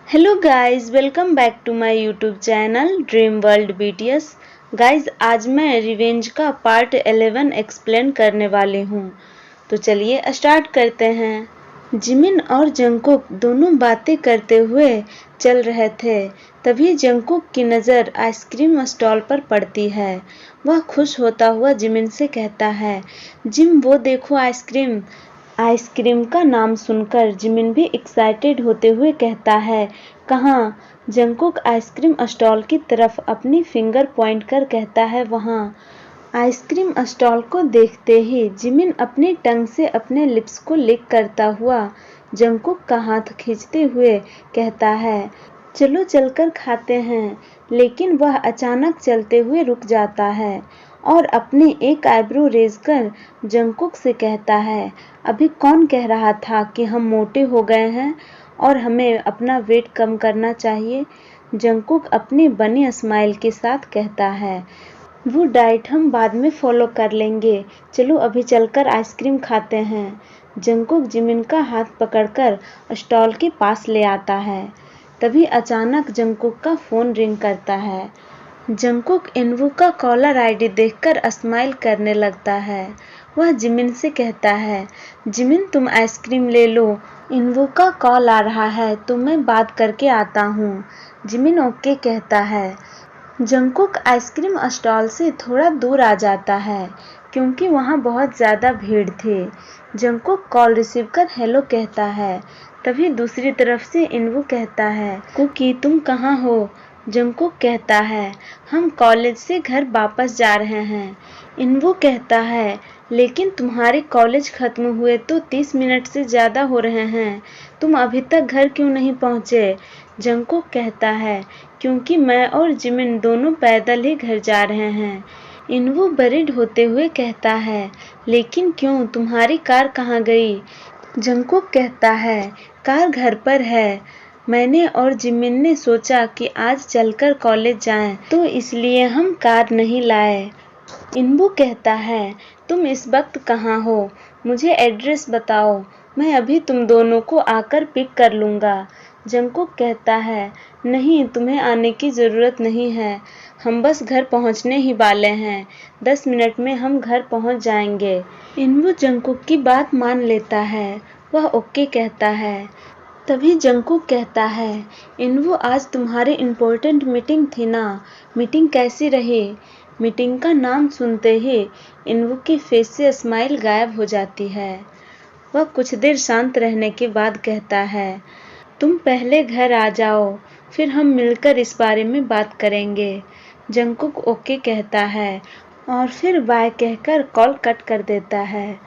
Hello guys, welcome back to my YouTube channel dream world BTS. Guys, आज मैं revenge का part 11 explain करने वाली हूँ। तो चलिए स्टार्ट करते हैं। जिमिन और जंगकुक दोनों बातें करते हुए चल रहे थे। तभी जंगकुक की नज़र आइसक्रीम स्टॉल पर पड़ती है। वह खुश होता हुआ जिमिन से कहता है, जिम वो देखो आइसक्रीम। आइसक्रीम का नाम सुनकर जिमिन भी एक्साइटेड होते हुए कहता है, कहाँ? जंगकुक आइसक्रीम स्टॉल की तरफ अपनी फिंगर पॉइंट कर कहता है, वहाँ। आइसक्रीम स्टॉल को देखते ही जिमिन अपनी टंग से अपने लिप्स को लिक करता हुआ जंगकुक का हाथ खींचते हुए कहता है, चलो चलकर खाते हैं। लेकिन वह अचानक चलते हुए रुक जाता है और अपनी एक आईब्रो रेज कर जंगकुक से कहता है, अभी कौन कह रहा था कि हम मोटे हो गए हैं और हमें अपना वेट कम करना चाहिए? जंगकुक अपनी बनी स्माइल के साथ कहता है, वो डाइट हम बाद में फॉलो कर लेंगे। चलो अभी चलकर आइसक्रीम खाते हैं। जंगकुक जिमिन का हाथ पकड़कर स्टॉल के पास ले आता है। तभी अचानक जंगकुक का फ़ोन रिंग करता है। जंगकुक इनवू का कॉलर आईडी देखकर स्माइल करने लगता है। वह जिमिन से कहता है, जिमिन तुम आइसक्रीम ले लो, इनवू का कॉल आ रहा है तो मैं बात करके आता हूँ। जिमिन ओके कहता है। जंगकुक आइसक्रीम स्टॉल से थोड़ा दूर आ जाता है क्योंकि वहाँ बहुत ज़्यादा भीड़ थी। जंगकुक कॉल रिसीव कर हेलो कहता है। तभी दूसरी तरफ से इनवू कहता है, कुकी तुम कहाँ हो? जंगकुक कहता है, हम कॉलेज से घर वापस जा रहे हैं। इनवू कहता है, लेकिन तुम्हारे कॉलेज खत्म हुए तो 30 मिनट से ज़्यादा हो रहे हैं, तुम अभी तक घर क्यों नहीं पहुँचे? जंगकुक कहता है, क्योंकि मैं और जिमिन दोनों पैदल ही घर जा रहे हैं। इनवू वरीड होते हुए कहता है, लेकिन क्यों, तुम्हारी कार कहाँ गई? जंगकुक कहता है, कार घर पर है। मैंने और जिमिन ने सोचा कि आज चलकर कॉलेज जाएं, तो इसलिए हम कार नहीं लाए। इनवू कहता है, तुम इस वक्त कहाँ हो? मुझे एड्रेस बताओ, मैं अभी तुम दोनों को आकर पिक कर लूँगा। जंगकुक कहता है, नहीं, तुम्हें आने की ज़रूरत नहीं है, हम बस घर पहुंचने ही वाले हैं, 10 मिनट में हम घर पहुंच जाएंगे। इनवू जंगकुक की बात मान लेता है। वह ओके कहता है। तभी जंगकुक कहता है, इनवू आज तुम्हारी इम्पोर्टेंट मीटिंग थी ना, मीटिंग कैसी रही? मीटिंग का नाम सुनते ही इनवू की फेस से स्माइल गायब हो जाती है। वह कुछ देर शांत रहने के बाद कहता है, तुम पहले घर आ जाओ, फिर हम मिलकर इस बारे में बात करेंगे। जंगकुक ओके कहता है और फिर बाय कहकर कॉल कट कर देता है।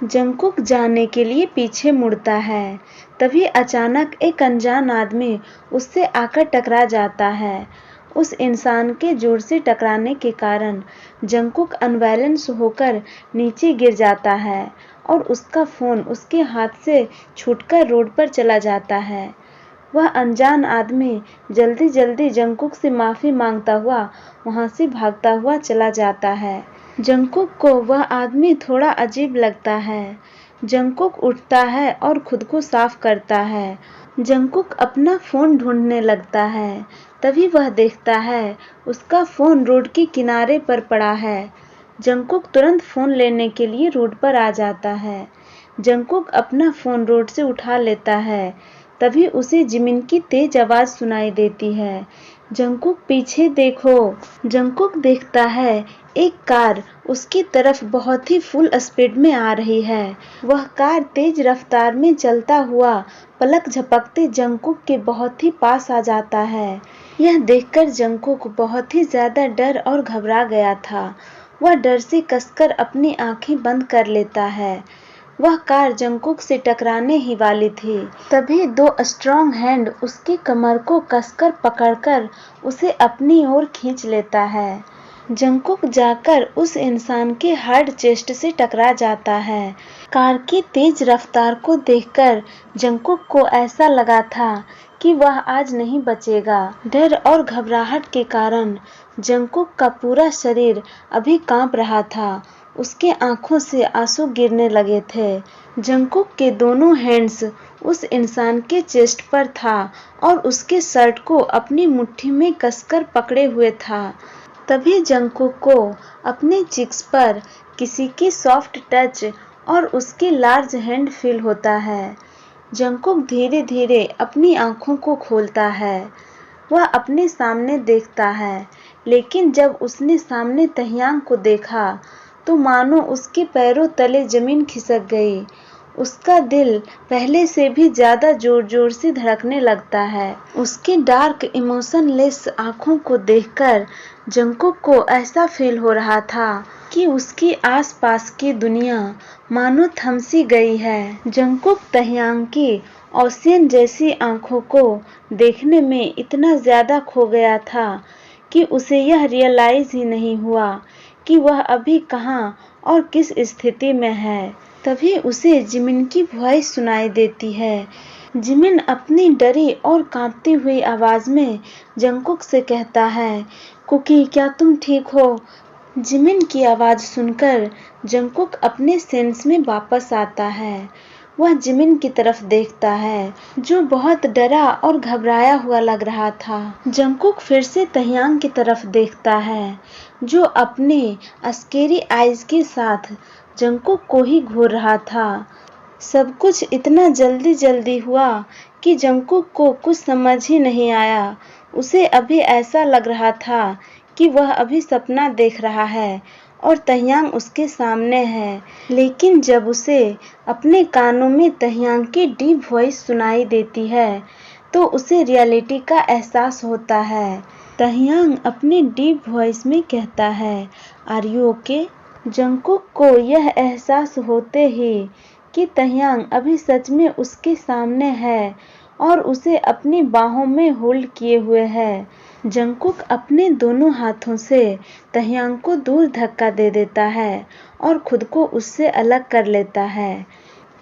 जंगकुक जाने के लिए पीछे मुड़ता है। तभी अचानक एक अनजान आदमी उससे आकर टकरा जाता है। उस इंसान के जोर से टकराने के कारण जंगकुक अनबैलेंस होकर नीचे गिर जाता है और उसका फ़ोन उसके हाथ से छूटकर रोड पर चला जाता है। वह अनजान आदमी जल्दी जल्दी जंगकुक से माफ़ी मांगता हुआ वहाँ से भागता हुआ चला जाता है। जंगकुक को वह आदमी थोड़ा अजीब लगता है। जंगकुक उठता है और खुद को साफ करता है। जंगकुक अपना फ़ोन ढूंढने लगता है। तभी वह देखता है उसका फ़ोन रोड के किनारे पर पड़ा है। जंगकुक तुरंत फ़ोन लेने के लिए रोड पर आ जाता है। जंगकुक अपना फ़ोन रोड से उठा लेता है। तभी उसे जिमिन की तेज आवाज़ सुनाई देती है, जंगकुक पीछे देखो। जंगकुक देखता है एक कार उसकी तरफ बहुत ही फुल स्पीड में आ रही है। वह कार तेज रफ्तार में चलता हुआ पलक झपकते जंगकुक के बहुत ही पास आ जाता है। यह देखकर जंगकुक बहुत ही ज़्यादा डर और घबरा गया था। वह डर से कसकर अपनी आंखें बंद कर लेता है। वह कार जंगकुक से टकराने ही वाली थी। तभी दो स्ट्रॉन्ग हैंड उसकी कमर को कसकर पकड़कर उसे अपनी ओर खींच लेता है। जंगकुक जाकर उस इंसान के हार्ड चेस्ट से टकरा जाता है। कार की तेज रफ्तार को देखकर जंगकुक को ऐसा लगा था कि वह आज नहीं बचेगा। डर और घबराहट के कारण जंगकुक का पूरा शरीर अभी कांप रहा था। उसके आंखों से आंसू गिरने लगे थे। जंगकुक के दोनों हैंड्स उस इंसान के चेस्ट पर था और उसके शर्ट को अपनी मुट्ठी में कसकर पकड़े हुए था। तभी जंगकुक को अपने चिक्स पर किसी की सॉफ्ट टच और उसकी लार्ज हैंड फील होता है। जंगकुक धीरे धीरे अपनी आंखों को खोलता है। वह अपने सामने देखता है, लेकिन जब उसने सामने तह्यांग को देखा तो मानो उसके पैरों तले जमीन खिसक गई। उसका दिल पहले से भी ज्यादा जोर जोर से धड़कने लगता है। उसके डार्क इमोशनलेस आंखों को देखकर जंगकुक को ऐसा फील हो रहा था कि उसकी आसपास की दुनिया मानो थम सी गई है। जंगकुक तह्यांग की ओशियन जैसी आंखों को देखने में इतना ज्यादा खो गया था कि उसे यह रियलाइज ही नहीं हुआ कि वह अभी कहाँ और किस स्थिति में है। तभी उसे जिमिन की वॉइस सुनाई देती है। जिमिन अपनी डरी और कांपती हुई आवाज में जंगकुक से कहता है, कुकी क्या तुम ठीक हो? जिमिन की आवाज सुनकर जंगकुक अपने सेंस में वापस आता है। वह जिमिन की तरफ देखता है, जो बहुत डरा और घबराया हुआ लग रहा था। जंगकुक फिर से तह्यांग की तरफ देखता है, जो अपने अस्केरी आइज के साथ जंगकुक को ही घूर रहा था। सब कुछ इतना जल्दी जल्दी हुआ कि जंगकुक को कुछ समझ ही नहीं आया। उसे अभी ऐसा लग रहा था कि वह अभी सपना देख रहा है और तह्यांग उसके सामने है। लेकिन जब उसे अपने कानों में तह्यांग की डीप वॉइस सुनाई देती है तो उसे रियलिटी का एहसास होता है। तह्यांग अपने डीप वॉइस में कहता है, आर यू ओके? जंगकुक को यह एहसास होते ही कि तह्यांग अभी सच में उसके सामने है और उसे अपनी बाहों में होल्ड किए हुए है। जंगकुक अपने दोनों हाथों से तह्यांग को दूर धक्का दे देता है और खुद को उससे अलग कर लेता है।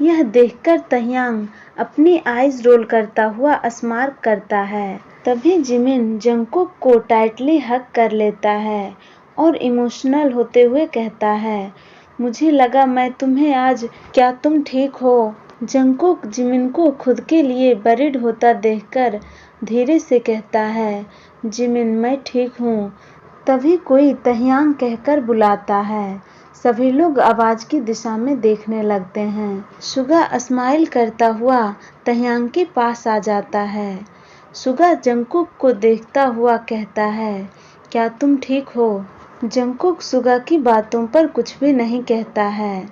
यह देखकर तह्यांग अपनी आईज रोल करता हुआ स्मार्क करता है। तभी जिमिन जंगकुक को टाइटली हग कर लेता है और इमोशनल होते हुए कहता है, मुझे लगा मैं तुम्हें आज, क्या तुम ठीक हो? जंगकुक जिमिन को खुद के लिए बरीड होता देखकर धीरे से कहता है, जिमिन मैं ठीक हूँ। तभी कोई तह्यांग कहकर बुलाता है। सभी लोग आवाज की दिशा में देखने लगते हैं। सुगा स्माइल करता हुआ तह्यांग के पास आ जाता है। सुगा जंगकुक को देखता हुआ कहता है, क्या तुम ठीक हो? जंगकुक सुगा की बातों पर कुछ भी नहीं कहता है।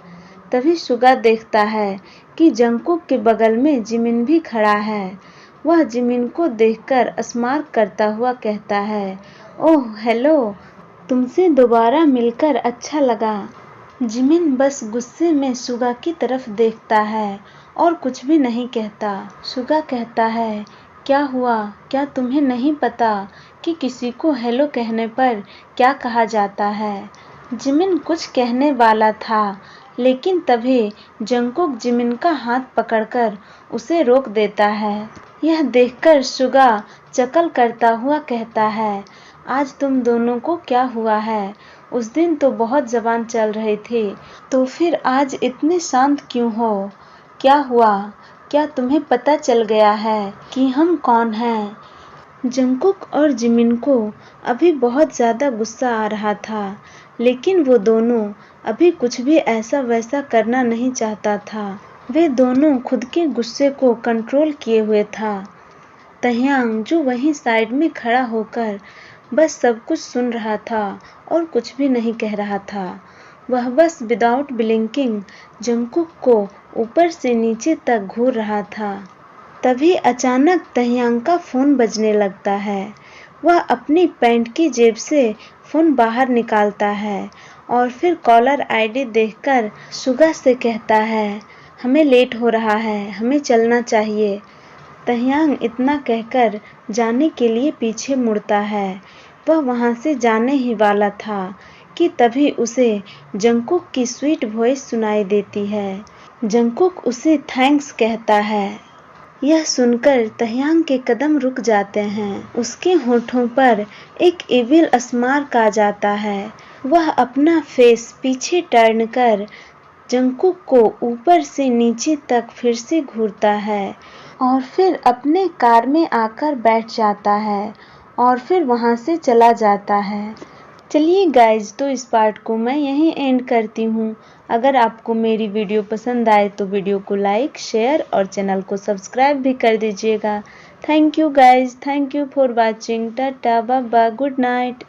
तभी सुगा देखता है कि जंगकुक के बगल में जिमिन भी खड़ा है। वह जिमिन को देखकर स्मार्क करता हुआ कहता है, ओह हेलो, तुमसे दोबारा मिलकर अच्छा लगा। जिमिन बस गुस्से में सुगा की तरफ देखता है और कुछ भी नहीं कहता। सुगा कहता है, क्या हुआ? क्या तुम्हें नहीं पता कि किसी को हेलो कहने पर क्या कहा जाता है? जिमिन कुछ कहने वाला था, लेकिन तभी जंगकुक जिमिन का हाथ पकड़कर उसे रोक देता है। यह देखकर सुगा चकल करता हुआ कहता है, आज तुम दोनों को क्या हुआ है? उस दिन तो बहुत जबान चल रही थी, तो फिर आज इतने शांत क्यों हो? क्या हुआ? क्या तुम्हें पता चल गया है कि हम कौन हैं? जंगकुक और जिमिन को अभी बहुत ज़्यादा गुस्सा आ रहा था, लेकिन वो दोनों अभी कुछ भी ऐसा वैसा करना नहीं चाहता था। वे दोनों खुद के गुस्से को कंट्रोल किए हुए था। तह्यांग जो वहीं साइड में खड़ा होकर बस सब कुछ सुन रहा था और कुछ भी नहीं कह रहा था। वह बस विदाउट ब्लिंकिंग जंगकुक को ऊपर से नीचे तक घूर रहा था। तभी अचानक तह्यांग का फ़ोन बजने लगता है। वह अपनी पैंट की जेब से फ़ोन बाहर निकालता है और फिर कॉलर आईडी देखकर सुगा से कहता है, हमें लेट हो रहा है, हमें चलना चाहिए। तह्यांग इतना कहकर जाने के लिए पीछे मुड़ता है। वह वहाँ से जाने ही वाला था कि तभी उसे जंगकुक की स्वीट वॉइस सुनाई देती है। जंगकुक उसे थैंक्स कहता है। यह सुनकर तह्यांग के कदम रुक जाते हैं। उसके होठों पर एक इविल स्मार्क आ जाता है। वह अपना फेस पीछे टर्न कर जंगकुक को ऊपर से नीचे तक फिर से घूरता है और फिर अपने कार में आकर बैठ जाता है और फिर वहां से चला जाता है। चलिए गाइज, तो इस पार्ट को मैं यहीं एंड करती हूँ। अगर आपको मेरी वीडियो पसंद आए तो वीडियो को लाइक, शेयर और चैनल को सब्सक्राइब भी कर दीजिएगा। Thank you guys, thank you for watching. Ta-ta, bye bye, good night.